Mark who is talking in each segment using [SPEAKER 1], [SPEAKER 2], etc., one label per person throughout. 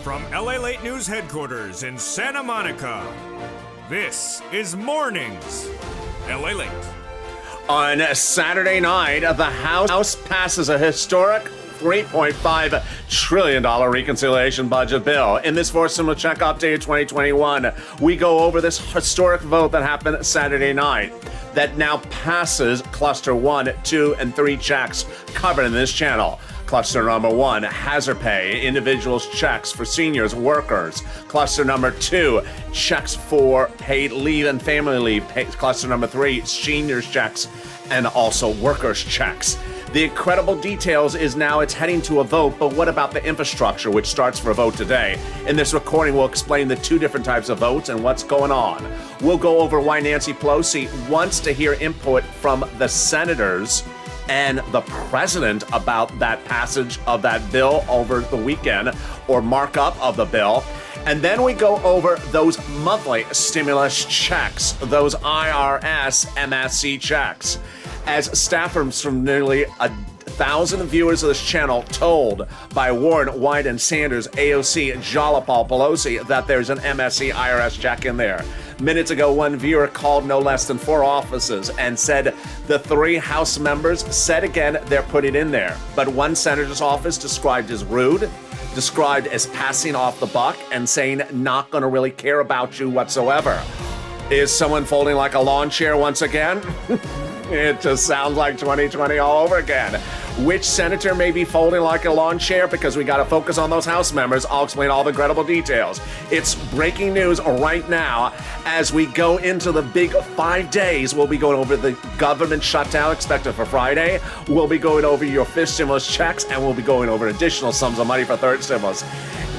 [SPEAKER 1] From LALATE News headquarters in Santa Monica, this is Mornings LALATE.
[SPEAKER 2] On Saturday night, the House passes a historic $3.5 trillion reconciliation budget bill. In this For Similar Check Update 2021, we go over this historic vote that happened Saturday night that now passes Cluster 1, 2, and 3 checks covered in this channel. Cluster number 1, hazard pay, individuals' checks for seniors, workers. Cluster number 2, checks for paid leave and family leave. Cluster number 3, seniors' checks, and also workers' checks. The incredible details is now it's heading to a vote, but what about the infrastructure, which starts for a vote today? In this recording, we'll explain the two different types of votes and what's going on. We'll go over why Nancy Pelosi wants to hear input from the senators and the president about that passage of that bill over the weekend, or markup of the bill. And then we go over those monthly stimulus checks, those IRS MSC checks. As staffers from nearly 1,000 viewers of this channel told by Warren, Wyden, and Sanders, AOC, Jalopal, Pelosi that there's an MSC IRS check in there. Minutes ago, one viewer called no less than 4 offices and said the 3 House members said again they're putting it in there. But one senator's office described as rude, described as passing off the buck, and saying not going to really care about you whatsoever. Is someone folding like a lawn chair once again? It just sounds like 2020 all over again. Which senator may be folding like a lawn chair? Because we got to focus on those House members. I'll explain all the incredible details. It's breaking news right now as we go into the big 5 days. We'll be going over the government shutdown expected for Friday. We'll be going over your 5th stimulus checks, and we'll be going over additional sums of money for 3rd stimulus.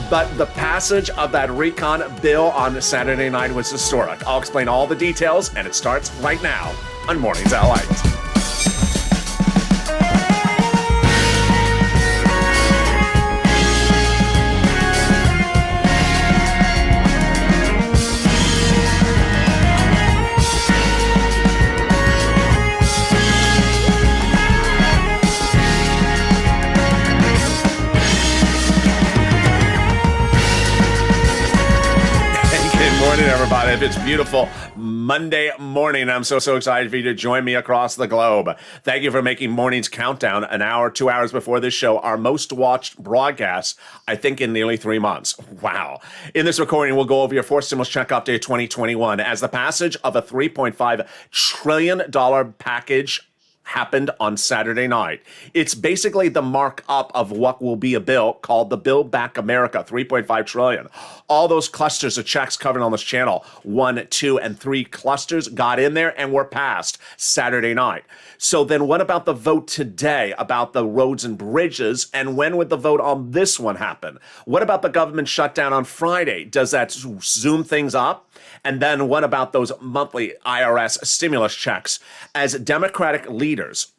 [SPEAKER 2] But the passage of that recon bill on Saturday night was historic. I'll explain all the details, and it starts right now on Mornings LALATE. Morning, everybody. If it's beautiful Monday morning, I'm so excited for you to join me across the globe. Thank you for making Mornings Countdown an hour, 2 hours before this show, our most watched broadcast, I think, in nearly 3 months. Wow. In this recording, we'll go over your 4th stimulus check update 2021 as the passage of a $3.5 trillion package happened on Saturday night. It's basically the markup of what will be a bill called the Build Back America, $3.5 trillion. All those clusters of checks covered on this channel, 1, 2, and 3 clusters got in there and were passed Saturday night. So then what about the vote today about the roads and bridges, and when would the vote on this one happen? What about the government shutdown on Friday? Does that zoom things up? And then what about those monthly IRS stimulus checks? As Democratic leaders,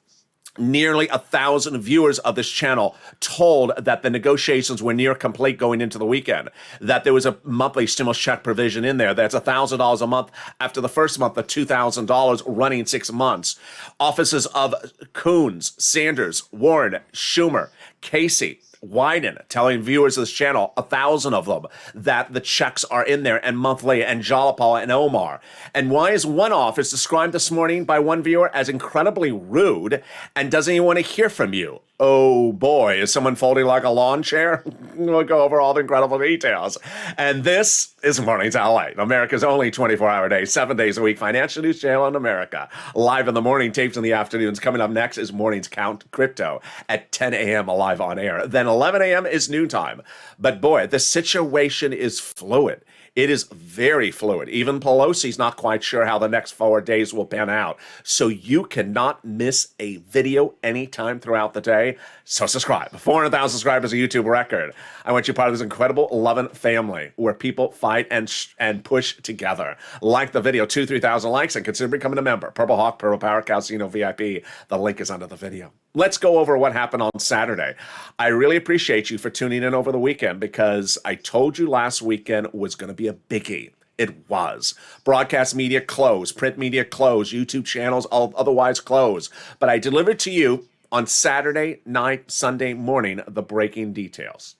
[SPEAKER 2] nearly 1,000 viewers of this channel told that the negotiations were near complete going into the weekend, that there was a monthly stimulus check provision in there. That's $1,000 a month after the first month of $2,000 running 6 months. Offices of Coons, Sanders, Warren, Schumer, Casey, Wyden telling viewers of this channel, 1,000 of them, that the checks are in there and monthly, and Jalopal and Omar. And why is one office described this morning by one viewer as incredibly rude and doesn't even want to hear from you? Oh boy, is someone folding like a lawn chair? We'll go over all the incredible details. And this is Mornings LALATE, America's only 24-hour day, 7 days a week financial news channel in America. Live in the morning, taped in the afternoons. Coming up next is Mornings Count Crypto at 10 a.m. live on air. Then 11 a.m. is noon time. But boy, the situation is fluid. It is very fluid. Even Pelosi's not quite sure how the next 4 days will pan out. So you cannot miss a video anytime throughout the day. So subscribe. 400,000 subscribers, a YouTube record. I want you part of this incredible loving family where people fight and push together. Like the video, 2,000-3,000 likes, and consider becoming a member. Purple Hawk, Purple Power, Calcino VIP. The link is under the video. Let's go over what happened on Saturday. I really appreciate you for tuning in over the weekend because I told you last weekend was going to be a biggie. It was. Broadcast media closed, print media closed, YouTube channels otherwise closed. But I delivered to you on Saturday night, Sunday morning, the breaking details.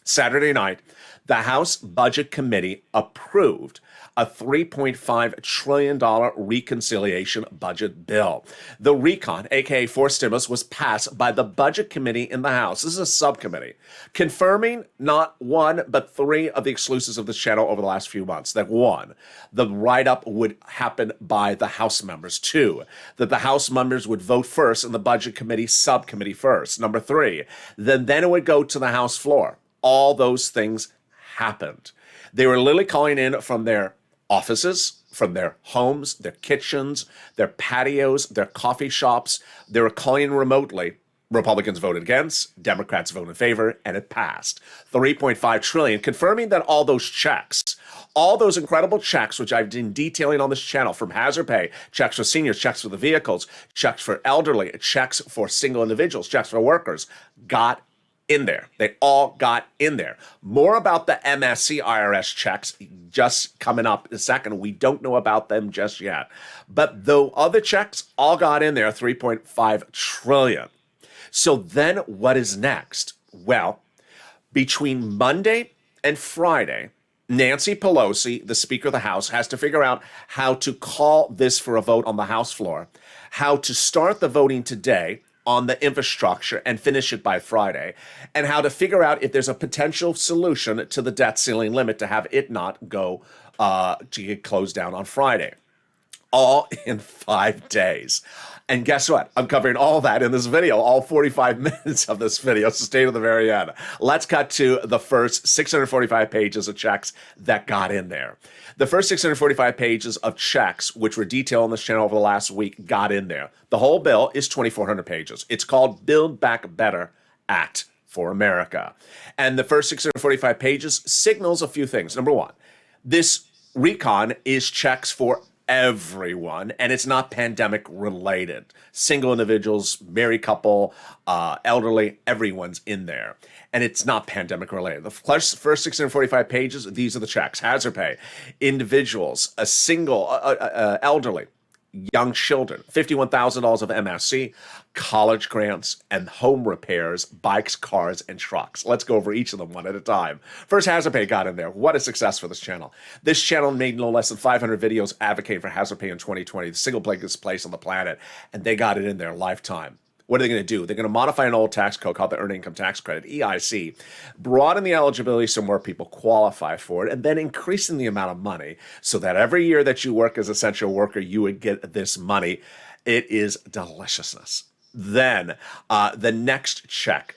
[SPEAKER 2] Saturday night, the House Budget Committee approved a $3.5 trillion reconciliation budget bill. The recon, aka forced stimulus, was passed by the Budget Committee in the House. This is a subcommittee, confirming not one, but three of the exclusives of this channel over the last few months. That one, the write-up would happen by the House members. Two, that the House members would vote first and the Budget Committee subcommittee first. Number three, then it would go to the House floor. All those things happened. They were literally calling in from their offices, from their homes, their kitchens, their patios, their coffee shops. They were calling in remotely. Republicans voted against, Democrats voted in favor, and it passed. $3.5 trillion, confirming that all those checks, all those incredible checks, which I've been detailing on this channel, from hazard pay, checks for seniors, checks for the vehicles, checks for elderly, checks for single individuals, checks for workers, got in there. They all got in there. More about the MSC IRS checks just coming up in a second. We don't know about them just yet. But the other checks all got in there, $3.5 trillion. So then what is next? Well, between Monday and Friday, Nancy Pelosi, the Speaker of the House, has to figure out how to call this for a vote on the House floor, how to start the voting today on the infrastructure and finish it by Friday, and how to figure out if there's a potential solution to the debt ceiling limit to have it not go to get closed down on Friday. All in 5 days. And guess what? I'm covering all that in this video, all 45 minutes of this video, so stay to the very end. Let's cut to the first 645 pages of checks that got in there. The first 645 pages of checks, which were detailed on this channel over the last week, got in there. The whole bill is 2,400 pages. It's called Build Back Better Act for America. And the first 645 pages signals a few things. Number one, this recon is checks for everyone, and it's not pandemic related. Single individuals, married couple, elderly, everyone's in there. And it's not pandemic related. The first 645 pages, these are the checks. Hazard pay, individuals, a single, elderly, young children, $51,000 of MSC, college grants, and home repairs, bikes, cars, and trucks. Let's go over each of them one at a time. First, hazard pay got in there. What a success for this channel. This channel made no less than 500 videos advocating for hazard pay in 2020, the single biggest place on the planet, and they got it in their lifetime. What are they going to do? They're going to modify an old tax code called the Earned Income Tax Credit, EIC, broaden the eligibility so more people qualify for it, and then increasing the amount of money so that every year that you work as an essential worker, you would get this money. It is deliciousness. Then the next check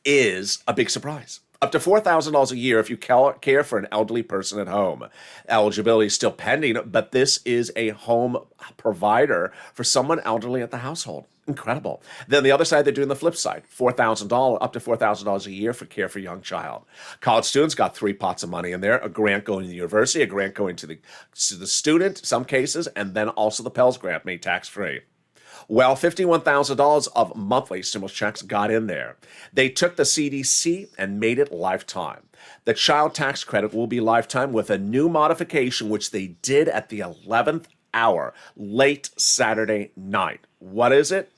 [SPEAKER 2] is a big surprise. Up to $4,000 a year if you care for an elderly person at home. Eligibility is still pending, but this is a home provider for someone elderly at the household. Incredible. Then the other side, they're doing the flip side. $4,000, up to $4,000 a year for care for a young child. College students got 3 pots of money in there. A grant going to the university, a grant going to the student, some cases, and then also the Pell Grant made tax-free. Well, $51,000 of monthly stimulus checks got in there. They took the CDC and made it lifetime. The child tax credit will be lifetime with a new modification, which they did at the 11th hour, late Saturday night. What is it?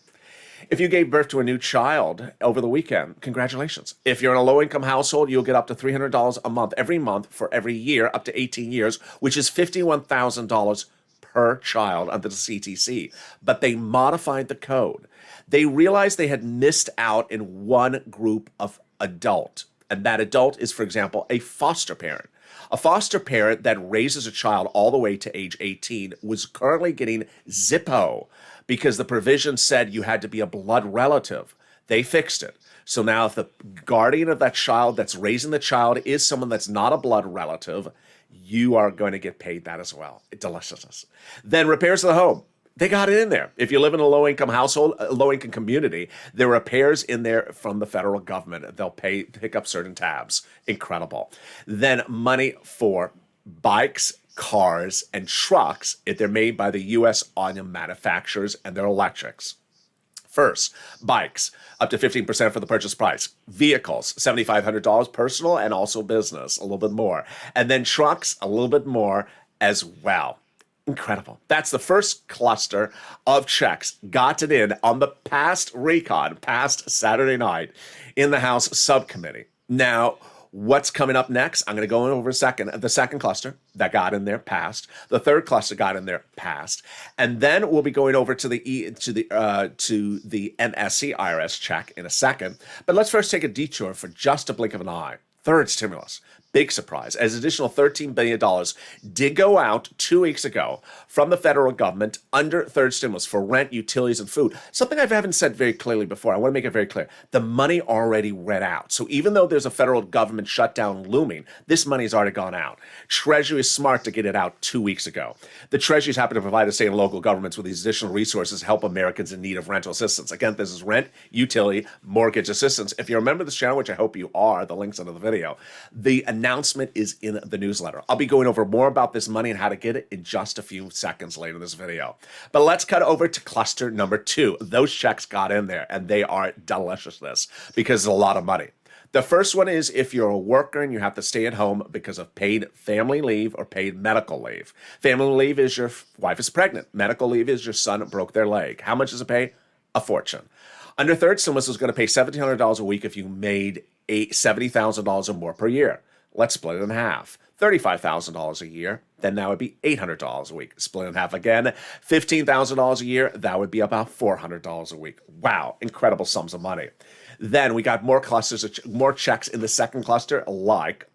[SPEAKER 2] If you gave birth to a new child over the weekend, congratulations. If you're in a low-income household, you'll get up to $300 a month every month for every year, up to 18 years, which is $51,000 per child under the CTC. But they modified the code. They realized they had missed out in one group of adult. And that adult is, for example, a foster parent. A foster parent that raises a child all the way to age 18 was currently getting Zippo because the provision said you had to be a blood relative. They fixed it. So now if the guardian of that child that's raising the child is someone that's not a blood relative, you are going to get paid that as well. Deliciousness. Then repairs to the home. They got it in there. If you live in a low-income household, a low-income community, there are repairs in there from the federal government. They'll pick up certain tabs. Incredible. Then money for bikes, cars, and trucks if they're made by the U.S. auto manufacturers and they're electrics. First, bikes, up to 15% for the purchase price. Vehicles, $7,500 personal and also business, a little bit more. And then trucks, a little bit more as well. Incredible. That's the first cluster of checks got it in on the past recon, past Saturday night in the House subcommittee. Now, What's coming up next? I'm going to go over the second cluster that got in there, passed. The third cluster got in there, passed, and then we'll be going over to the NSC IRS check in a second. But let's first take a detour for just a blink of an eye. Third stimulus. Big surprise, as additional $13 billion did go out 2 weeks ago from the federal government under third stimulus for rent, utilities, and food. Something I haven't said very clearly before. I want to make it very clear. The money already went out. So even though there's a federal government shutdown looming, this money has already gone out. Treasury is smart to get it out 2 weeks ago. The Treasury is happy to provide the state and local governments with these additional resources to help Americans in need of rental assistance. Again, this is rent, utility, mortgage assistance. If you remember this channel, which I hope you are, the link's under the video, the announcement is in the newsletter. I'll be going over more about this money and how to get it in just a few seconds later in this video. But let's cut over to cluster number 2. Those checks got in there, and they are deliciousness because it's a lot of money. The first one is if you're a worker and you have to stay at home because of paid family leave or paid medical leave. Family leave is your wife is pregnant. Medical leave is your son broke their leg. How much does it pay? A fortune. Under third stimulus is going to pay $1,700 a week if you made $70,000 or more per year. Let's split it in half. $35,000 a year, then that would be $800 a week. Split in half again, $15,000 a year, that would be about $400 a week. Wow, incredible sums of money. Then we got more clusters, more checks in the second cluster, like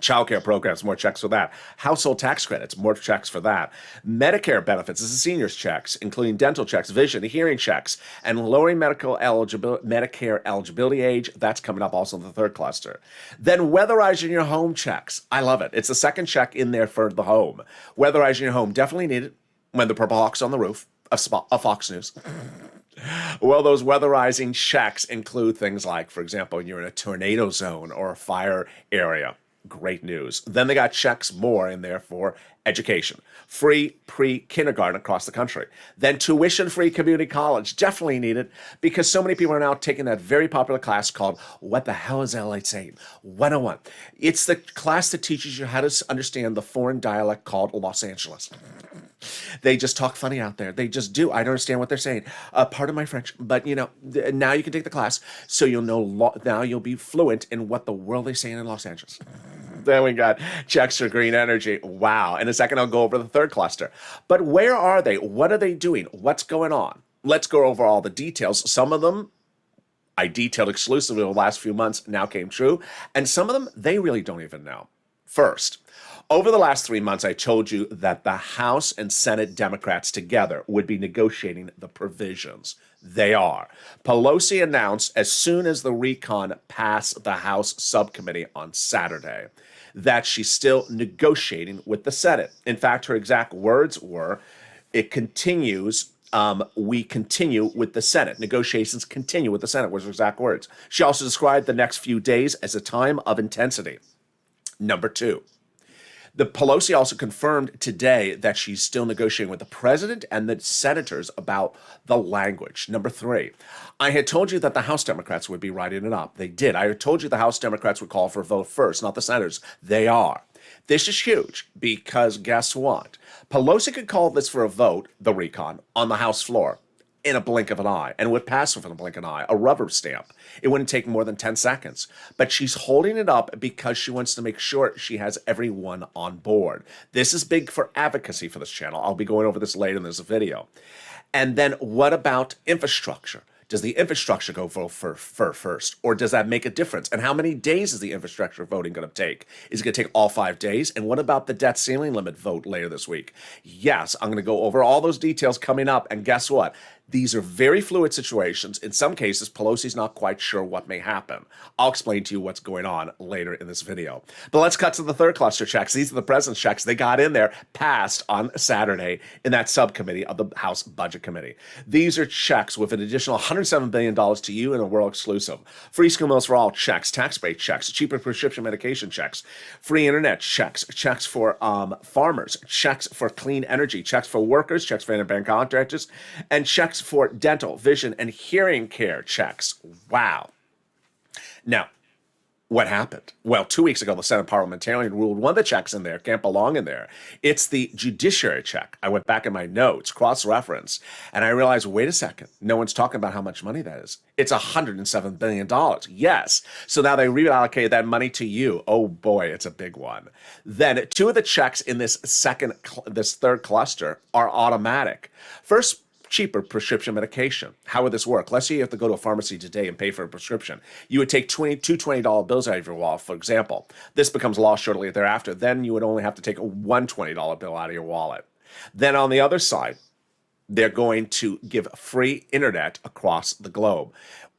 [SPEAKER 2] childcare programs, more checks for that. Household tax credits, more checks for that. Medicare benefits, this is seniors checks, including dental checks, vision, hearing checks, and lowering Medicare eligibility age. That's coming up also in the third cluster. Then weatherizing your home checks. I love it. It's the second check in there for the home. Weatherizing your home, definitely needed when the Purple Hawk's on the roof of Fox News. Well, those weatherizing checks include things like, for example, you're in a tornado zone or a fire area. Great news. Then they got checks more in there for education. Free pre-kindergarten across the country. Then tuition-free community college. Definitely needed because so many people are now taking that very popular class called What the Hell is LATE Saying? 101. It's the class that teaches you how to understand the foreign dialect called Los Angeles. They just talk funny out there. They just do. I don't understand what they're saying. Pardon my French, but now you can take the class, so you'll know. Now you'll be fluent in what the world is saying in Los Angeles. Then we got checks for green energy. Wow. In a second, I'll go over the third cluster. But where are they? What are they doing? What's going on? Let's go over all the details. Some of them I detailed exclusively over the last few months now came true, and some of them they really don't even know. First, over the last 3 months, I told you that the House and Senate Democrats together would be negotiating the provisions. They are. Pelosi announced as soon as the recon passed the House subcommittee on Saturday that she's still negotiating with the Senate. In fact, her exact words were, we continue with the Senate. Negotiations continue with the Senate, was her exact words. She also described the next few days as a time of intensity. Number 2. The Pelosi also confirmed today that she's still negotiating with the president and the senators about the language. Number 3, I had told you that the House Democrats would be writing it up. They did. I had told you the House Democrats would call for a vote first, not the senators. They are. This is huge because guess what? Pelosi could call this for a vote, the recon, on the House floor in a blink of an eye, and would pass within a blink of an eye, a rubber stamp. It wouldn't take more than 10 seconds. But she's holding it up because she wants to make sure she has everyone on board. This is big for advocacy for this channel. I'll be going over this later in this video. And then what about infrastructure? Does the infrastructure go vote for first, or does that make a difference? And how many days is the infrastructure voting going to take? Is it going to take all 5 days? And what about the debt ceiling limit vote later this week? Yes, I'm going to go over all those details coming up. And guess what? These are very fluid situations. In some cases, Pelosi's not quite sure what may happen. I'll explain to you what's going on later in this video. But let's cut to the third cluster checks. These are the president's checks. They got in there, passed on Saturday in that subcommittee of the House Budget Committee. These are checks with an additional $107 billion to you in a world exclusive. Free school meals for all checks, tax break checks, cheaper prescription medication checks, free internet checks, checks for farmers, checks for clean energy, checks for workers, checks for independent contractors, and checks for dental, vision, and hearing care checks. Wow. Now, What happened? Well, 2 weeks ago, the Senate parliamentarian ruled one of the checks in there can't belong in there. It's the judiciary check. I went back in my notes, cross-reference, and I realized, wait a second, no one's talking about how much money that is. It's $107 billion. Yes. So now they reallocated that money to you. Oh boy, it's a big one. Then two of the checks in this third cluster are automatic. First, cheaper prescription medication. How would this work? Let's say you have to go to a pharmacy today and pay for a prescription. You would take two $20 bills out of your wallet, for example. This becomes law shortly thereafter. Then you would only have to take one $20 bill out of your wallet. Then on the other side, they're going to give free internet across the globe.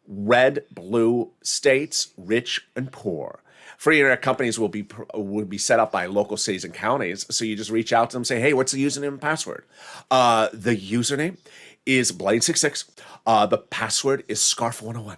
[SPEAKER 2] Red, blue states, rich and poor. Free internet companies will be set up by local cities and counties. So you just reach out to them and say, hey, what's the username and password? The username is Blaine66. The password is Scarf101.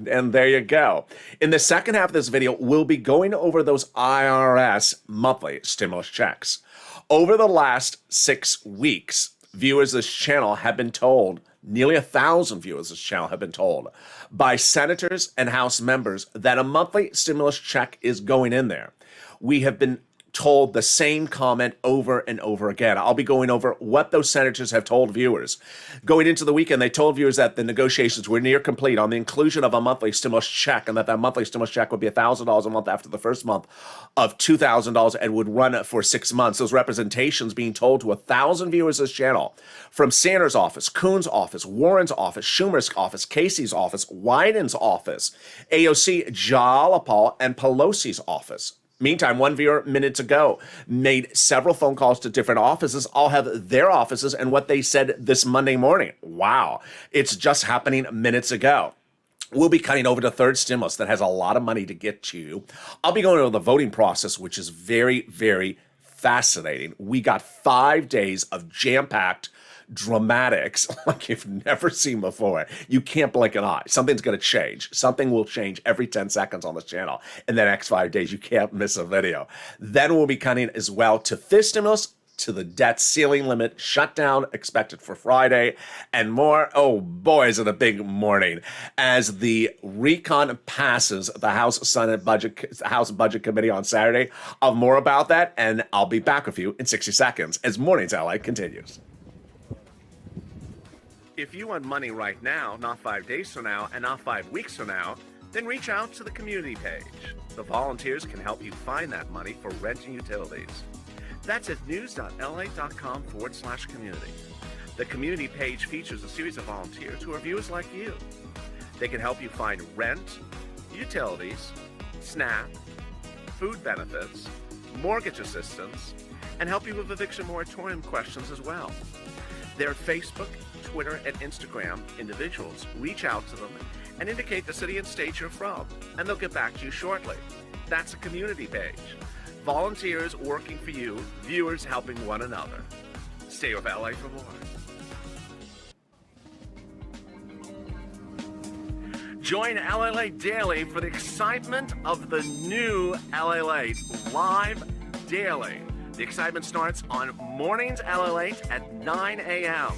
[SPEAKER 2] And there you go. In the second half of this video, we'll be going over those IRS monthly stimulus checks. Over the last 6 weeks, viewers of this channel have been told, nearly 1,000 viewers of this channel have been told by senators and House members that a monthly stimulus check is going in there. We have been told the same comment over and over again. I'll be going over what those senators have told viewers. Going into the weekend, they told viewers that the negotiations were near complete on the inclusion of a monthly stimulus check, and that monthly stimulus check would be $1,000 a month after the first month of $2,000 and would run for 6 months. Those representations being told to 1,000 viewers of this channel from Sanders' office, Coon's office, Warren's office, Schumer's office, Casey's office, Wyden's office, AOC, Jalopal, and Pelosi's office. Meantime, one viewer minutes ago made several phone calls to different offices. All have their offices and what they said this Monday morning. Wow, it's just happening minutes ago. We'll be cutting over to third stimulus that has a lot of money to get to you. I'll be going over the voting process, which is very, very fascinating. We got 5 days of jam-packed dramatics like you've never seen before. You can't blink an eye. Something's going to change. Something will change every 10 seconds on this channel. In the next 5 days, you can't miss a video. Then we'll be cutting as well to fifth stimulus, to the debt ceiling limit shutdown expected for Friday, and more. Oh boy, is it a big morning as the recon passes the House Budget Committee on Saturday. I'll have more about that, and I'll be back with you in 60 seconds as Mornings LA continues. If you want money right now, not 5 days from now, and not 5 weeks from now, then reach out to the community page. The volunteers can help you find that money for rent and utilities. That's at news.la.com/community. The community page features a series of volunteers who are viewers like you. They can help you find rent, utilities, SNAP, food benefits, mortgage assistance, and help you with eviction moratorium questions as well. Their Facebook, Twitter, and Instagram individuals reach out to them and indicate the city and state you're from, and they'll get back to you shortly. That's a community page. Volunteers working for you, viewers helping one another. Stay with LA for more. Join LALATE Daily for the excitement of the new LALATE live daily. The excitement starts on Mornings LALATE at 9 a.m.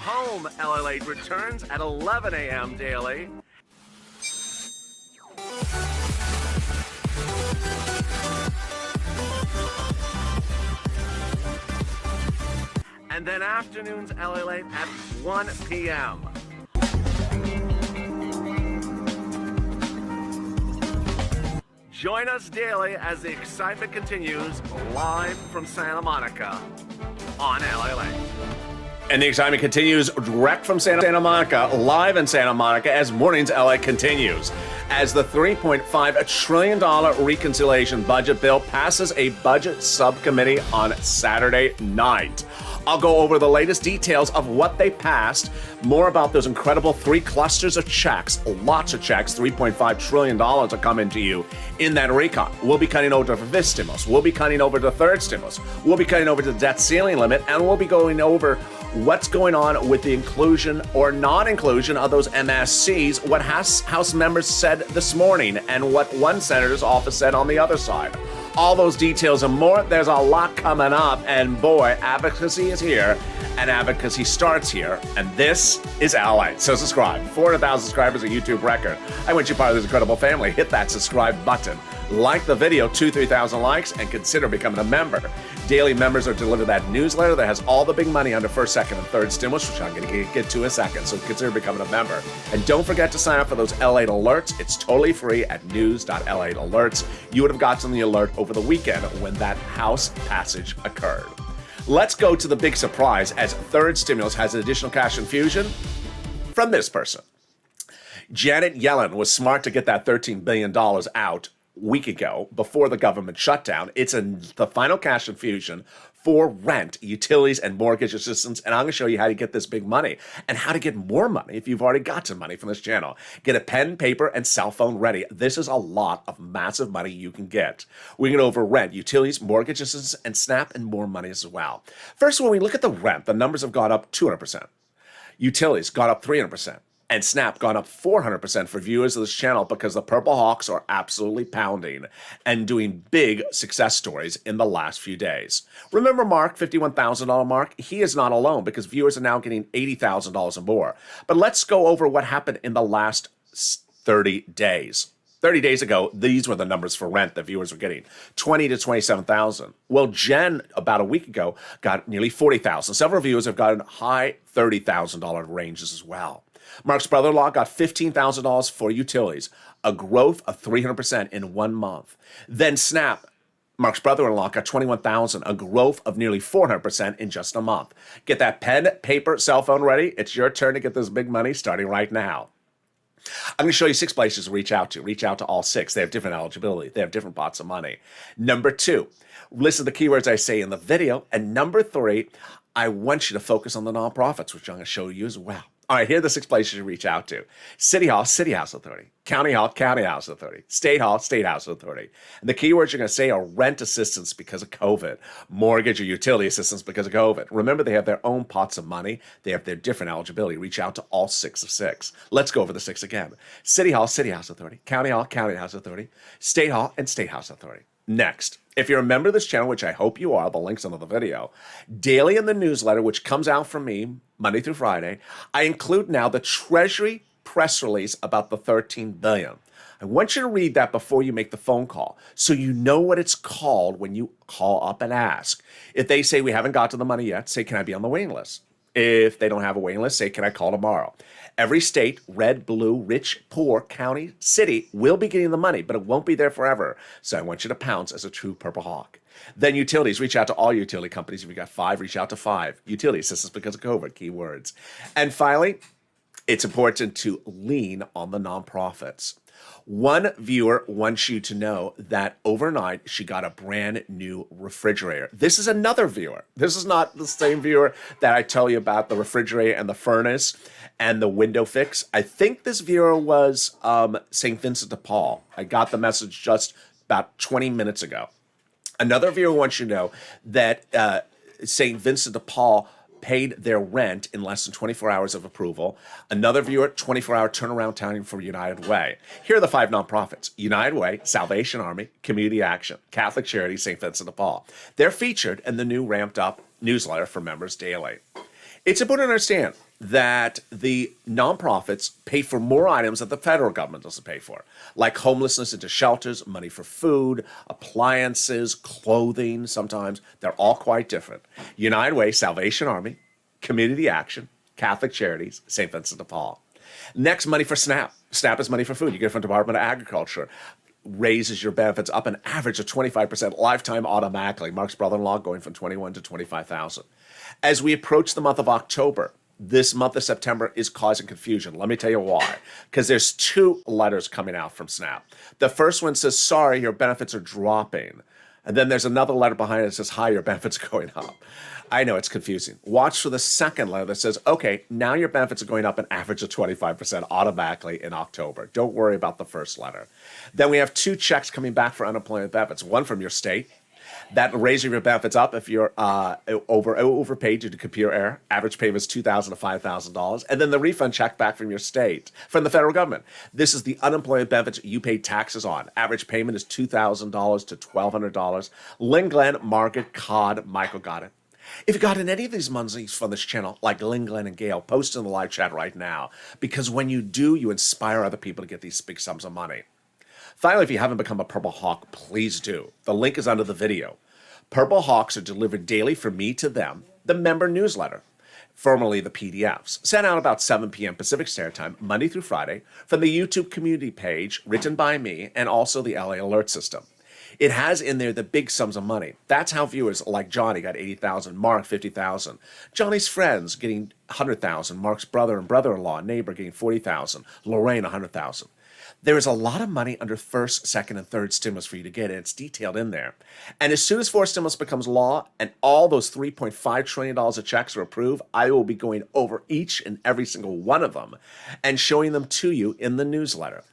[SPEAKER 2] Home LALATE returns at 11 a.m. daily. And then afternoons LALATE at 1 p.m. Join us daily as the excitement continues live from Santa Monica on LALATE. And the excitement continues direct from Santa Monica, live in Santa Monica, as Mornings LA continues. As the $3.5 trillion reconciliation budget bill passes a budget subcommittee on Saturday night. I'll go over the latest details of what they passed, more about those incredible 3 clusters of checks, lots of checks, $3.5 trillion are coming to you in that recon. We'll be cutting over to the fifth stimulus. We'll be cutting over to the third stimulus. We'll be cutting over to the debt ceiling limit, and we'll be going over what's going on with the inclusion or non-inclusion of those MSCs, what House members said this morning, and what one senator's office said on the other side. All those details and more. There's a lot coming up. And boy, advocacy is here. And advocacy starts here. And this is LALATE. So subscribe. 400,000 subscribers, a YouTube record. I want you part of this incredible family. Hit that subscribe button. Like the video, 3,000 likes, and consider becoming a member. Daily members are delivered that newsletter that has all the big money under first, second, and third stimulus, which I'm going to get to in a second. So consider becoming a member. And don't forget to sign up for those LALATE alerts. It's totally free at news.LALATE alerts. You would have gotten the alert over the weekend when that House passage occurred. Let's go to the big surprise as third stimulus has an additional cash infusion from this person. Janet Yellen was smart to get that $13 billion out week ago before the government shutdown. It's the final cash infusion for rent, utilities, and mortgage assistance. And I'm going to show you how to get this big money and how to get more money if you've already got some money from this channel. Get a pen, paper, and cell phone ready. This is a lot of massive money you can get. We can go over rent, utilities, mortgage assistance, and SNAP, and more money as well. First, when we look at the rent, the numbers have gone up 200%. Utilities gone up 300%. And SNAP gone up 400% for viewers of this channel because the Purple Hawks are absolutely pounding and doing big success stories in the last few days. Remember Mark, $51,000 Mark? He is not alone because viewers are now getting $80,000 and more. But let's go over what happened in the last 30 days. 30 days ago, these were the numbers for rent that viewers were getting, 20 to 27,000. Well, Jen, about a week ago, got nearly 40,000. Several viewers have gotten high $30,000 ranges as well. Mark's brother-in-law got $15,000 for utilities, a growth of 300% in 1 month. Then SNAP, Mark's brother-in-law got $21,000, a growth of nearly 400% in just a month. Get that pen, paper, cell phone ready. It's your turn to get this big money starting right now. I'm going to show you 6 places to reach out to. Reach out to all 6. They have different eligibility. They have different pots of money. Number 2, listen to the keywords I say in the video. And number 3, I want you to focus on the nonprofits, which I'm going to show you as well. All right, here are the 6 places you reach out to. City Hall, City House Authority. County Hall, County House Authority. State Hall, State House Authority. And the keywords you're going to say are rent assistance because of COVID, mortgage or utility assistance because of COVID. Remember, they have their own pots of money. They have their different eligibility. Reach out to all 6 of 6. Let's go over the 6 again. City Hall, City House Authority. County Hall, County House Authority. State Hall, and State House Authority. Next, if you're a member of this channel, which I hope you are, the link's under the video, daily in the newsletter, which comes out from me Monday through Friday, I include now the Treasury press release about the $13 billion. I want you to read that before you make the phone call so you know what it's called when you call up and ask. If they say we haven't got to the money yet, say, can I be on the waiting list? If they don't have a waiting list, say, can I call tomorrow? Every state, red, blue, rich, poor, county, city, will be getting the money, but it won't be there forever. So I want you to pounce as a true Purple Hawk. Then utilities, reach out to all utility companies. If you got 5, reach out to 5. Utility assistance because of COVID, keywords. And finally, it's important to lean on the nonprofits. One viewer wants you to know that overnight she got a brand new refrigerator. This is another viewer. This is not the same viewer that I tell you about the refrigerator and the furnace and the window fix. I think this viewer was St. Vincent de Paul. I got the message just about 20 minutes ago. Another viewer wants you to know that St. Vincent de Paul paid their rent in less than 24 hours of approval. Another viewer, 24-hour turnaround time for United Way. Here are the 5 nonprofits: United Way, Salvation Army, Community Action, Catholic Charities, St. Vincent de Paul. They're featured in the new ramped-up newsletter for members daily. It's important to understand that the nonprofits pay for more items that the federal government doesn't pay for, like homelessness into shelters, money for food, appliances, clothing sometimes. They're all quite different. United Way, Salvation Army, Community Action, Catholic Charities, St. Vincent de Paul. Next, money for SNAP. SNAP is money for food. You get it from Department of Agriculture. Raises your benefits up an average of 25% lifetime automatically. Mark's brother-in-law going from 21 to 25,000. As we approach the month of October, this month of September is causing confusion. Let me tell you why. Because there's 2 letters coming out from SNAP. The first one says, sorry, your benefits are dropping. And then there's another letter behind it that says, hi, your benefits are going up. I know it's confusing. Watch for the second letter that says, okay, now your benefits are going up an average of 25% automatically in October. Don't worry about the first letter. Then we have 2 checks coming back for unemployment benefits, one from your state That raises your benefits up if you're overpaid due to computer error. Average payment is $2,000 to $5,000. And then the refund check back from your state, from the federal government. This is the unemployment benefits you pay taxes on. Average payment is $2,000 to $1,200. Lynn, Glenn, Margaret, Cod, Michael got it. If you got in any of these monies from this channel, like Lynn, Glenn, and Gail, post in the live chat right now. Because when you do, you inspire other people to get these big sums of money. Finally, if you haven't become a Purple Hawk, please do. The link is under the video. Purple Hawks are delivered daily from me to them, the member newsletter, formerly the PDFs, sent out about 7 p.m. Pacific Standard Time, Monday through Friday, from the YouTube community page, written by me, and also the LA alert system. It has in there the big sums of money. That's how viewers like Johnny got 80,000, Mark 50,000, Johnny's friends getting 100,000, Mark's brother and brother-in-law, neighbor getting 40,000, Lorraine 100,000. There is a lot of money under first, second, and third stimulus for you to get, and it's detailed in there. And as soon as fourth stimulus becomes law and all those $3.5 trillion of checks are approved, I will be going over each and every single one of them and showing them to you in the newsletter.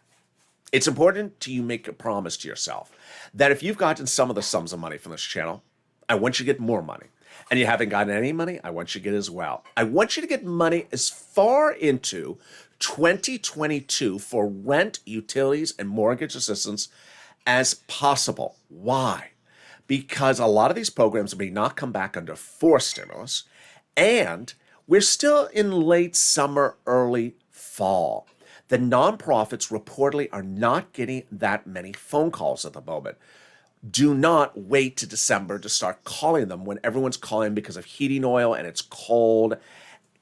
[SPEAKER 2] It's important to you make a promise to yourself that if you've gotten some of the sums of money from this channel, I want you to get more money. And you haven't gotten any money, I want you to get as well. I want you to get money as far into 2022 for rent, utilities, and mortgage assistance as possible. Why? Because a lot of these programs may not come back under fourth stimulus, and we're still in late summer, early fall. The nonprofits reportedly are not getting that many phone calls at the moment. Do not wait to December to start calling them when everyone's calling because of heating oil and it's cold.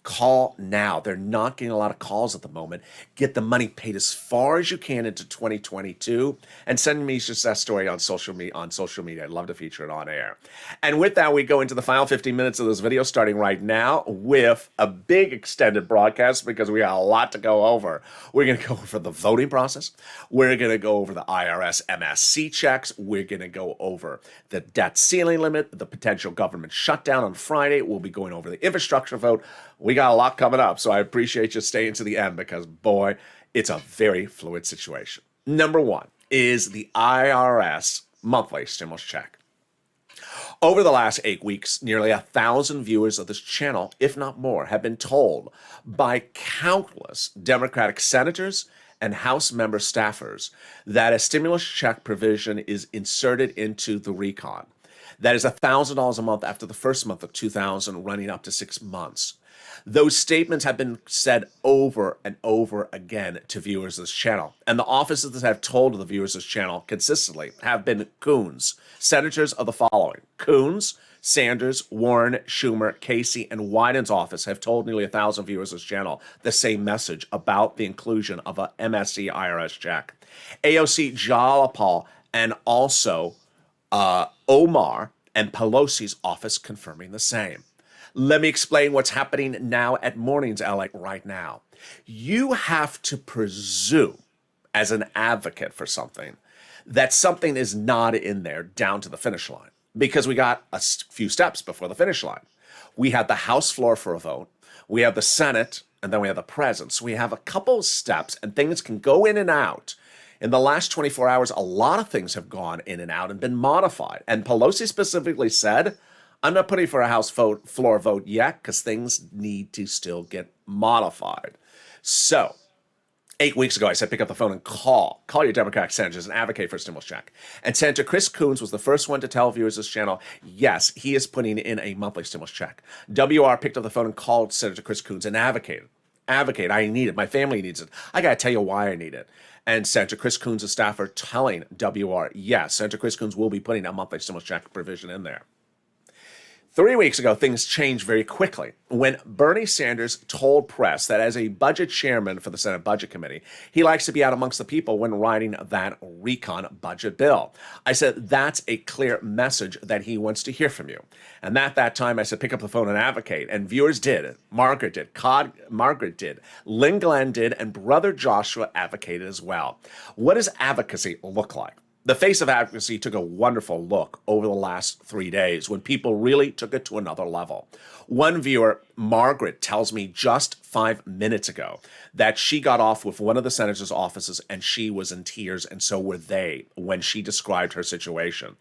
[SPEAKER 2] Call now. They're not getting a lot of calls at the moment. Get the money paid as far as you can into 2022 and send me your success story on social media. I'd love to feature it on air. And with that, we go into the final 15 minutes of this video, starting right now with a big extended broadcast because we got a lot to go over. We're going to go over the voting process. We're going to go over the IRS MSC checks. We're going to go over the debt ceiling limit, the potential government shutdown on Friday. We'll be going over the infrastructure vote. We got a lot coming up, so I appreciate you staying to the end because, boy, it's a very fluid situation. Number one is the IRS monthly stimulus check. Over the last 8 weeks, nearly 1,000 viewers of this channel, if not more, have been told by countless Democratic senators and House member staffers that a stimulus check provision is inserted into the recon. That is $1,000 a month after the first month of 2000, running up to 6 months. Those statements have been said over and over again to viewers of this channel. And the offices that have told the viewers of this channel consistently have been Coons, senators of the following. Coons, Sanders, Warren, Schumer, Casey, and Wyden's office have told nearly 1,000 viewers of this channel the same message about the inclusion of a MSC IRS check. AOC Jalapal and also Omar and Pelosi's office confirming the same. Let me explain what's happening now at Mornings LA right now. You have to presume, as an advocate for something, that something is not in there down to the finish line. Because we got a few steps before the finish line. We have the House floor for a vote. We have the Senate, and then we have the President. So we have a couple of steps, and things can go in and out. In the last 24 hours, a lot of things have gone in and out and been modified. And Pelosi specifically said, I'm not putting for a House floor vote yet because things need to still get modified. So, 8 weeks ago, I said pick up the phone and call your Democratic senators and advocate for a stimulus check. And Senator Chris Coons was the first one to tell viewers of this channel, yes, he is putting in a monthly stimulus check. WR picked up the phone and called Senator Chris Coons and advocated. I need it. My family needs it. I got to tell you why I need it. And Senator Chris Coons' staff are telling WR, yes, Senator Chris Coons will be putting a monthly stimulus check provision in there. 3 weeks ago, things changed very quickly when Bernie Sanders told press that as a budget chairman for the Senate Budget Committee, he likes to be out amongst the people when writing that recon budget bill. I said, that's a clear message that he wants to hear from you. And at that time, I said, pick up the phone and advocate. And viewers did. Margaret did. Lynn Glenn did. And brother Joshua advocated as well. What does advocacy look like? The face of advocacy took a wonderful look over the last 3 days when people really took it to another level. One viewer, Margaret, tells me just 5 minutes ago that she got off with one of the senator's offices and she was in tears, and so were they when she described her situation.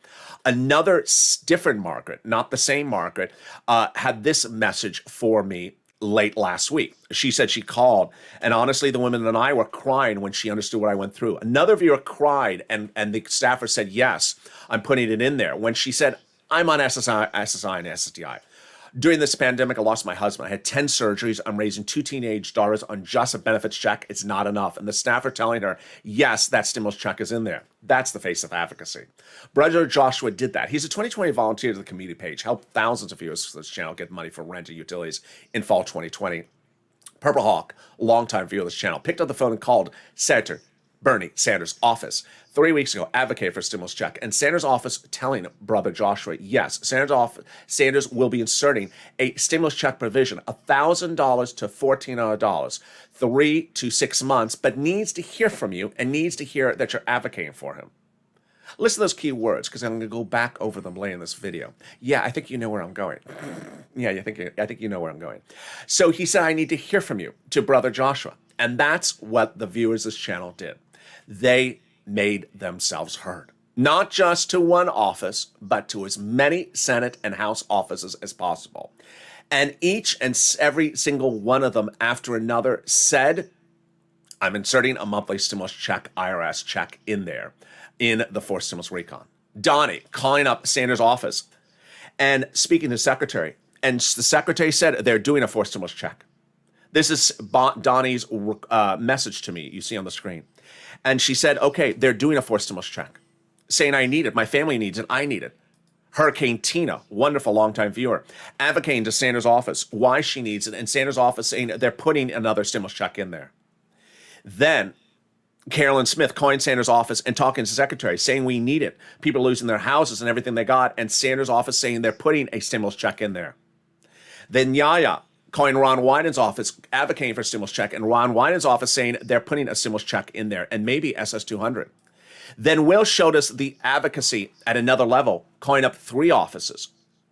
[SPEAKER 2] Another different Margaret, not the same Margaret, had this message for me late last week. She said she called, and honestly, the women and I were crying when she understood what I went through. Another viewer cried, and the staffer said, yes, I'm putting it in there. When she said, I'm on SSI and SSDI. During this pandemic, I lost my husband. I had 10 surgeries. I'm raising 2 teenage daughters on just a benefits check. It's not enough. And the staffer telling her, yes, that stimulus check is in there. That's the face of advocacy. Brother Joshua did that. He's a 2020 volunteer to the community page, helped thousands of viewers of this channel get money for rent and utilities in fall 2020. Purple Hawk, longtime viewer of this channel, picked up the phone and called Senator Bernie Sanders' office 3 weeks ago, advocated for a stimulus check. And Sanders' office telling Brother Joshua, yes, Sanders will be inserting a stimulus check provision, $1,000 to $1,400, 3 to 6 months, but needs to hear from you and needs to hear that you're advocating for him. Listen to those key words, because I'm going to go back over them later in this video. Yeah, I think you know where I'm going. Yeah, I think you know where I'm going. So he said, I need to hear from you to Brother Joshua. And that's what the viewers of this channel did. They made themselves heard. Not just to one office, but to as many Senate and House offices as possible. And each and every single one of them, after another, said, I'm inserting a monthly stimulus check, IRS check in there, in the forced stimulus recon. Donnie calling up Sanders' office and speaking to the secretary. And the secretary said they're doing a forced stimulus check. This is Donnie's message to me, you see on the screen. And she said, okay, they're doing a forced stimulus check, saying I need it, my family needs it, I need it. Hurricane Tina, wonderful longtime viewer, advocating to Sanders' office why she needs it, and Sanders' office saying they're putting another stimulus check in there. Then Carolyn Smith calling Sanders' office and talking to the secretary, saying we need it. People are losing their houses and everything they got, and Sanders' office saying they're putting a stimulus check in there. Then Yaya calling Ron Wyden's office, advocating for a stimulus check, and Ron Wyden's office saying they're putting a stimulus check in there, and maybe SS200. Then Will showed us the advocacy at another level, calling up 3 offices,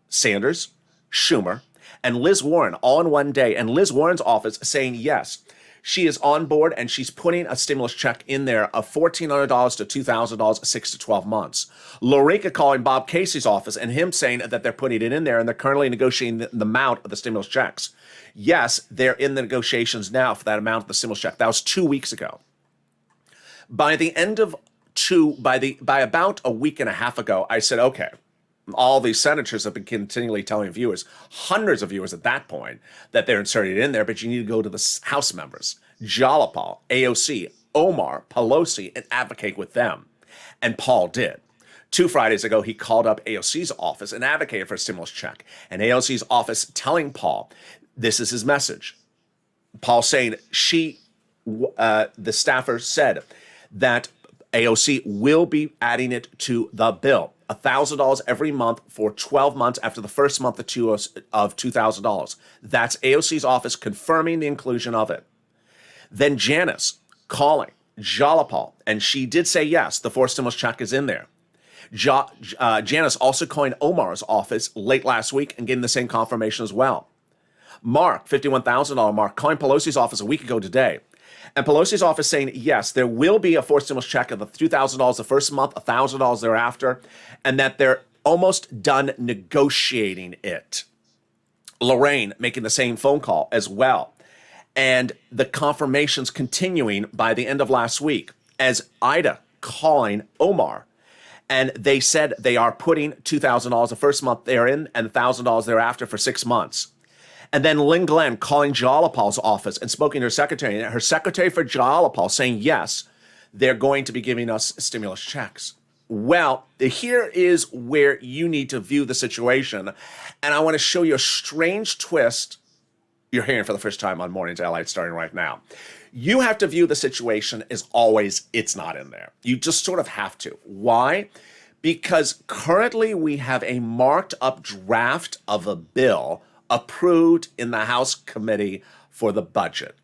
[SPEAKER 2] Sanders, Schumer, and Liz Warren, all in one day, and Liz Warren's office saying yes, she is on board and she's putting a stimulus check in there of $1,400 to $2,000, 6 to 12 months. Lorica calling Bob Casey's office and him saying that they're putting it in there and they're currently negotiating the amount of the stimulus checks. Yes, they're in the negotiations now for that amount of the stimulus check. That was 2 weeks ago. By the end of by about a week and a half ago, I said, okay, all these senators have been continually telling viewers, hundreds of viewers at that point, that they're inserted in there, but you need to go to the House members, Jalapal, AOC, Omar, Pelosi, and advocate with them. And Paul did. 2 Fridays ago, he called up AOC's office and advocated for a stimulus check. And AOC's office telling Paul, this is his message. Paul saying the staffer said that AOC will be adding it to the bill. $1,000 every month for 12 months after the first month of $2,000. That's AOC's office confirming the inclusion of it. Then Janice calling Jalapal, and she did say yes, the forced stimulus check is in there. Janice also calling Omar's office late last week and getting the same confirmation as well. Mark, $51,000 Mark, calling Pelosi's office a week ago today. And Pelosi's office saying, yes, there will be a forced stimulus check of the $2,000 the first month, $1,000 thereafter, and that they're almost done negotiating it. Lorraine making the same phone call as well. And the confirmations continuing by the end of last week as Ida calling Omar. And they said they are putting $2,000 the first month they're in and $1,000 thereafter for 6 months. And then Lynn Glenn calling Jalapal's office and speaking to her secretary. And her secretary for Jalapal saying, yes, they're going to be giving us stimulus checks. Well, here is where you need to view the situation. And I want to show you a strange twist you're hearing for the first time on Mornings LALATE starting right now. You have to view the situation as always, it's not in there. You just sort of have to. Why? Because currently we have a marked up draft of a bill approved in the House Committee for the Budget.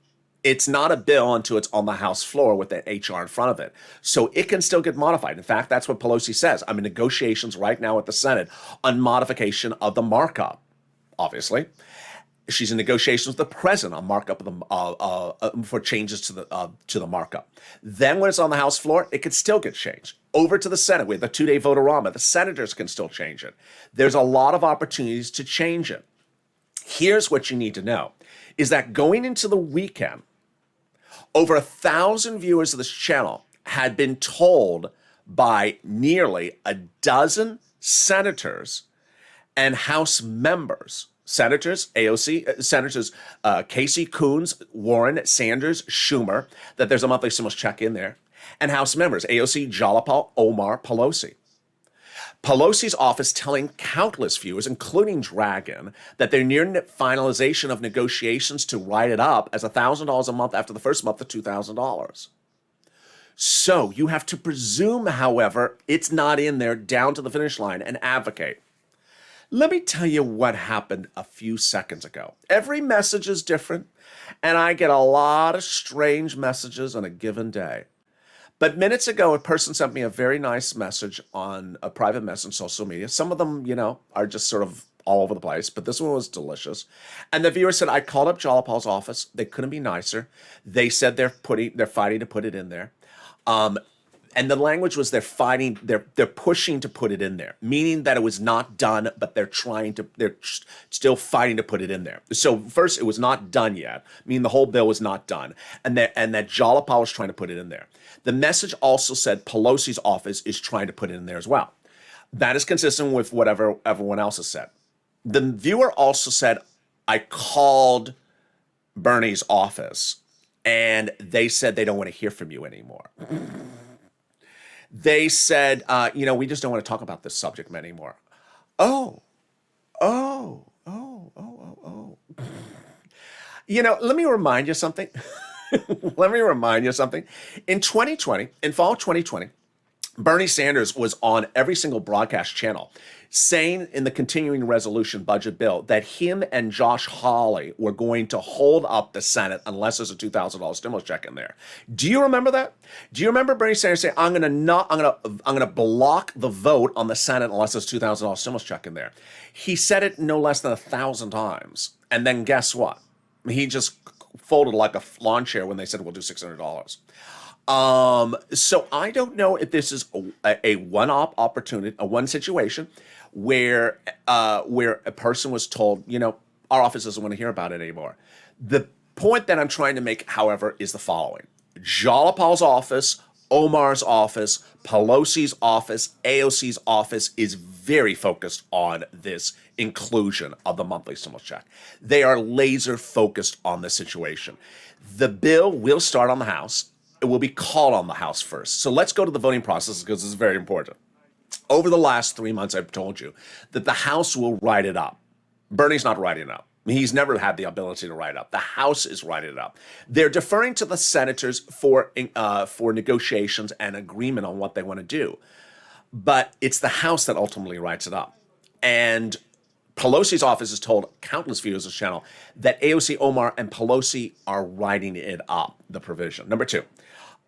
[SPEAKER 2] It's not a bill until it's on the House floor with the HR in front of it. So it can still get modified. In fact, that's what Pelosi says. I'm in negotiations right now with the Senate on modification of the markup, obviously. She's in negotiations with the president on markup of the, for changes to the markup. Then when it's on the House floor, it can still get changed. Over to the Senate with a 2-day vote-a-rama. The senators can still change it. There's a lot of opportunities to change it. Here's what you need to know, is that going into the weekend, over 1,000 viewers of this channel had been told by nearly a dozen senators and House members, senators, AOC, senators Casey, Coons, Warren, Sanders, Schumer, that there's a monthly stimulus check in there, and House members, AOC, Jalapal, Omar, Pelosi. Pelosi's office telling countless viewers, including Dragon, that they're near finalization of negotiations to write it up as $1,000 a month after the first month of $2,000. So you have to presume, however, it's not in there down to the finish line and advocate. Let me tell you what happened a few seconds ago. Every message is different, and I get a lot of strange messages on a given day. But minutes ago, a person sent me a very nice message on a private message on social media. Some of them, are just sort of all over the place, but this one was delicious. And the viewer said, I called up Jalapal's office. They couldn't be nicer. They said they're fighting to put it in there. And the language was they're pushing to put it in there, meaning that it was not done, but they're still fighting to put it in there. So first, it was not done yet, meaning the whole bill was not done, and that Jalapal was trying to put it in there. The message also said Pelosi's office is trying to put it in there as well. That is consistent with whatever everyone else has said. The viewer also said, I called Bernie's office, and they said they don't want to hear from you anymore. They said, we just don't want to talk about this subject anymore. Oh. Let me remind you something. In 2020, in fall of 2020, Bernie Sanders was on every single broadcast channel saying in the continuing resolution budget bill that him and Josh Hawley were going to hold up the Senate unless there's a $2,000 stimulus check in there. Do you remember that? Do you remember Bernie Sanders saying, I'm going to block the vote on the Senate unless there's a $2,000 stimulus check in there? He said it no less than 1,000 times. And then guess what? He just folded like a lawn chair when they said, we'll do $600. So I don't know if this is a one-off opportunity, a one situation where a person was told, our office doesn't want to hear about it anymore. The point that I'm trying to make, however, is the following. Jalapal's office, Omar's office, Pelosi's office, AOC's office is very focused on this inclusion of the monthly stimulus check. They are laser focused on the situation. The bill will start on the House. It will be called on the House first. So let's go to the voting process because it's very important. Over the last 3 months, I've told you that the House will write it up. Bernie's not writing it up. He's never had the ability to write it up. The House is writing it up. They're deferring to the senators for negotiations and agreement on what they want to do. But it's the House that ultimately writes it up. And Pelosi's office has told countless viewers of this channel that AOC, Omar, and Pelosi are writing it up, the provision. Number two,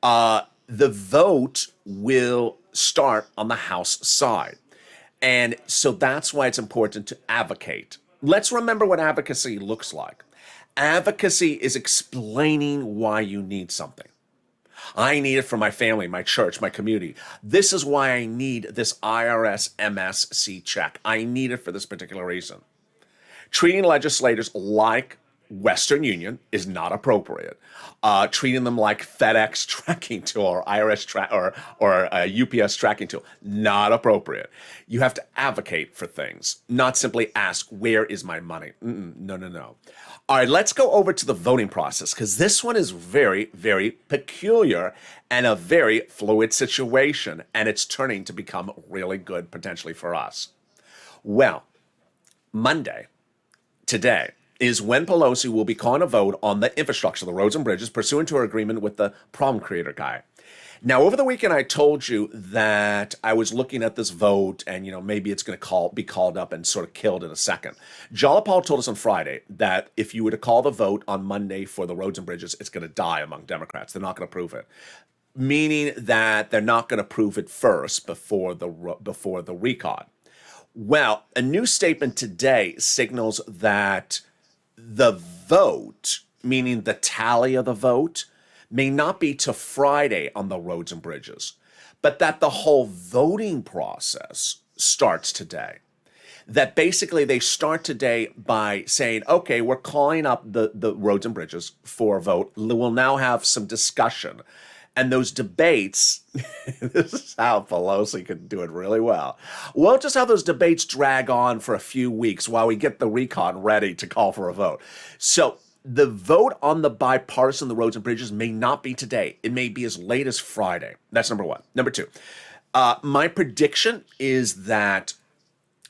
[SPEAKER 2] the vote will start on the House side. And so that's why it's important to advocate. Let's remember what advocacy looks like. Advocacy is explaining why you need something. I need it for my family, my church, my community. This is why I need this IRS MSC check. I need it for this particular reason. Treating legislators like Western Union is not appropriate. Treating them like FedEx tracking tool or IRS or UPS tracking tool, not appropriate. You have to advocate for things, not simply ask, where is my money? No. All right, let's go over to the voting process because this one is very, very peculiar and a very fluid situation, and it's turning to become really good potentially for us. Well, Monday, today, is when Pelosi will be calling a vote on the infrastructure, the roads and bridges, pursuant to her agreement with the problem creator guy. Now, over the weekend, I told you that I was looking at this vote and, maybe it's going to be called up and sort of killed in a second. Jalopal told us on Friday that if you were to call the vote on Monday for the roads and bridges, it's going to die among Democrats. They're not going to approve it, meaning that they're not going to approve it first before the recon. Well, a new statement today signals that the vote, meaning the tally of the vote, may not be to Friday on the roads and bridges, but that the whole voting process starts today. That basically they start today by saying, okay, we're calling up the roads and bridges for a vote. We'll now have some discussion. And those debates, this is how Pelosi can do it really well. We'll just have those debates drag on for a few weeks while we get the recon ready to call for a vote. So the vote on the bipartisan, the roads and bridges, may not be today. It may be as late as Friday. That's number one. Number two, my prediction is that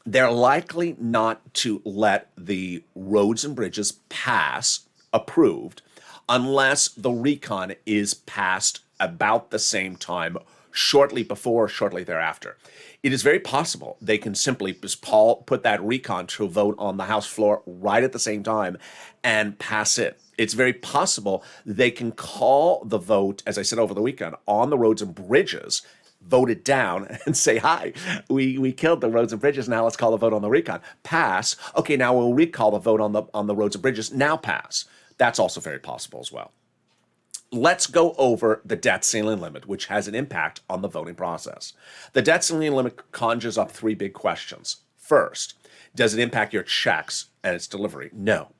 [SPEAKER 2] they're likely not to let the roads and bridges pass, approved, unless the recon is passed about the same time, shortly before, shortly thereafter. It is very possible they can simply just put that recon to a vote on the House floor right at the same time and pass it. It's very possible they can call the vote, as I said over the weekend, on the roads and bridges, vote it down and say, hi, we killed the roads and bridges. Now let's call the vote on the recon. Pass. Okay, now we'll recall the vote on the roads and bridges. Now pass. That's also very possible as well. Let's go over the debt ceiling limit, which has an impact on the voting process. The debt ceiling limit conjures up three big questions. First, does it impact your checks and its delivery? No.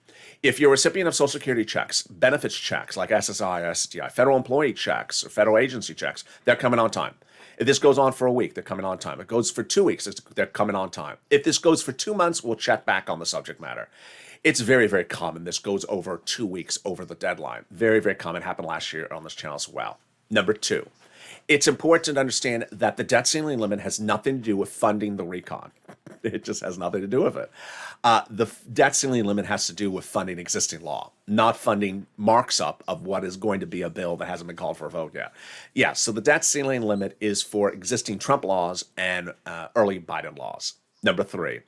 [SPEAKER 2] If you're a recipient of Social Security checks, benefits checks like SSI, STI, federal employee checks, or federal agency checks, they're coming on time. If this goes on for a week, they're coming on time. If it goes for 2 weeks, they're coming on time. If this goes for 2 months, we'll check back on the subject matter. It's very, very common. This goes over 2 weeks over the deadline. Very, very common. Happened last year on this channel as well. Number two, it's important to understand that the debt ceiling limit has nothing to do with funding the recon. It just has nothing to do with it. The debt ceiling limit has to do with funding existing law, not funding marks up of what is going to be a bill that hasn't been called for a vote yet. Yeah, so the debt ceiling limit is for existing Trump laws and early Biden laws. Number three,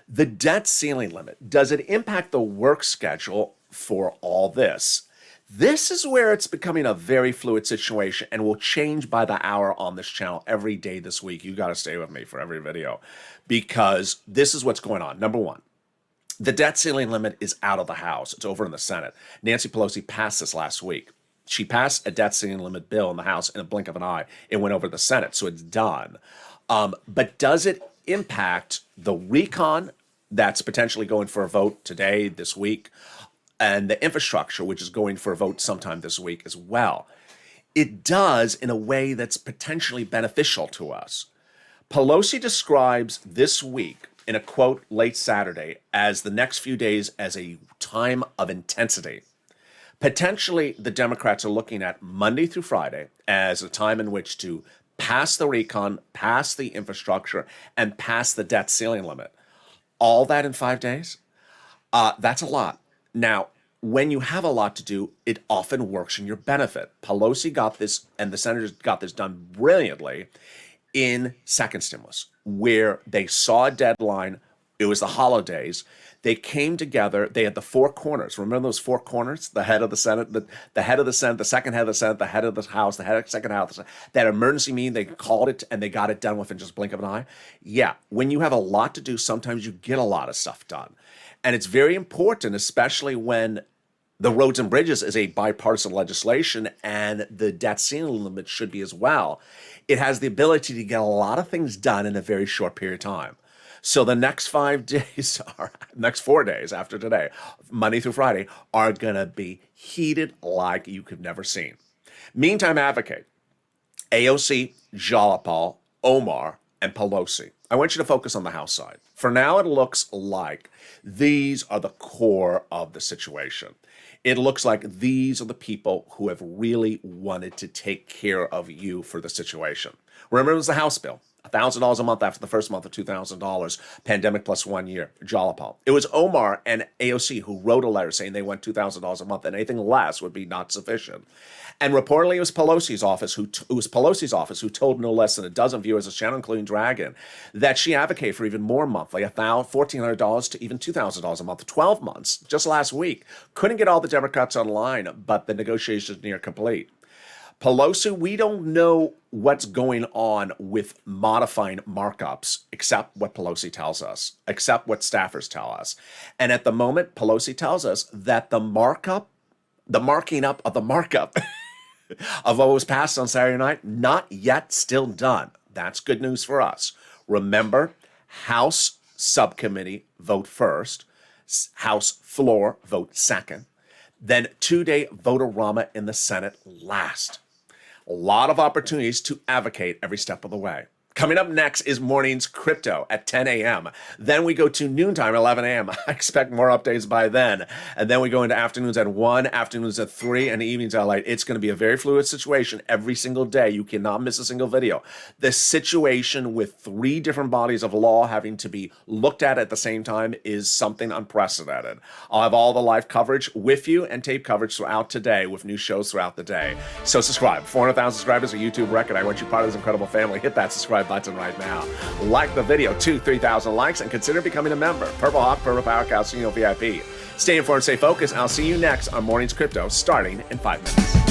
[SPEAKER 2] the debt ceiling limit, does it impact the work schedule for all this? This is where it's becoming a very fluid situation and will change by the hour on this channel every day this week. You got to stay with me for every video because this is what's going on. Number one, the debt ceiling limit is out of the House. It's over in the Senate. Nancy Pelosi passed this last week. She passed a debt ceiling limit bill in the House in a blink of an eye. It went over the Senate, so it's done. But does it impact the recon that's potentially going for a vote today, this week, and the infrastructure, which is going for a vote sometime this week as well? It does in a way that's potentially beneficial to us. Pelosi describes this week in a quote late Saturday as the next few days as a time of intensity. Potentially, the Democrats are looking at Monday through Friday as a time in which to pass the recon, pass the infrastructure, and pass the debt ceiling limit. All that in 5 days? That's a lot. Now, when you have a lot to do, it often works in your benefit. Pelosi got this, and the senators got this done brilliantly in second stimulus, where they saw a deadline. It was the holidays. They came together. They had the four corners. Remember those four corners? The head of the Senate, the head of the Senate, the second head of the Senate, the head of the House, the head of the second House. That emergency meeting, they called it, and they got it done within just a blink of an eye. Yeah, when you have a lot to do, sometimes you get a lot of stuff done. And it's very important, especially when the roads and bridges is a bipartisan legislation and the debt ceiling limit should be as well. It has the ability to get a lot of things done in a very short period of time. So the next 5 days, or next 4 days after today, Monday through Friday, are going to be heated like you could never seen. Meantime, advocate, AOC, Jalopal, Omar, and Pelosi. I want you to focus on the House side. For now, it looks like these are the core of the situation. It looks like these are the people who have really wanted to take care of you for the situation. Remember, it was the House bill. $1,000 a month after the first month of $2,000. Pandemic plus 1 year. Jalapal. It was Omar and AOC who wrote a letter saying they want $2,000 a month, and anything less would be not sufficient. And reportedly, it was Pelosi's office who told no less than a dozen viewers, as channel including Dragon, that she advocated for even more monthly, $1,400 to even $2,000 a month, 12 months, just last week. Couldn't get all the Democrats online, but the negotiations near complete. Pelosi, we don't know what's going on with modifying markups, except what Pelosi tells us, except what staffers tell us. And at the moment, Pelosi tells us that the marking up of the markup of what was passed on Saturday night, not yet still done. That's good news for us. Remember, House subcommittee vote first, House floor vote second, then 2-day vote-a-rama in the Senate last. A lot of opportunities to advocate every step of the way. Coming up next is morning's crypto at 10 a.m. Then we go to noontime, 11 a.m. I expect more updates by then. And then we go into afternoons at 1, afternoons at 3, and evenings at light. It's going to be a very fluid situation every single day. You cannot miss a single video. The situation with 3 different bodies of law having to be looked at the same time is something unprecedented. I'll have all the live coverage with you and tape coverage throughout today with new shows throughout the day. So subscribe. 400,000 subscribers, a YouTube record. I want you part of this incredible family. Hit that subscribe button right now. Like the video, 2,000-3,000 likes, and consider becoming a member. Purple Hawk, Purple Power Casino VIP. Stay informed, stay focused, and I'll see you next on Morning's Crypto starting in 5 minutes.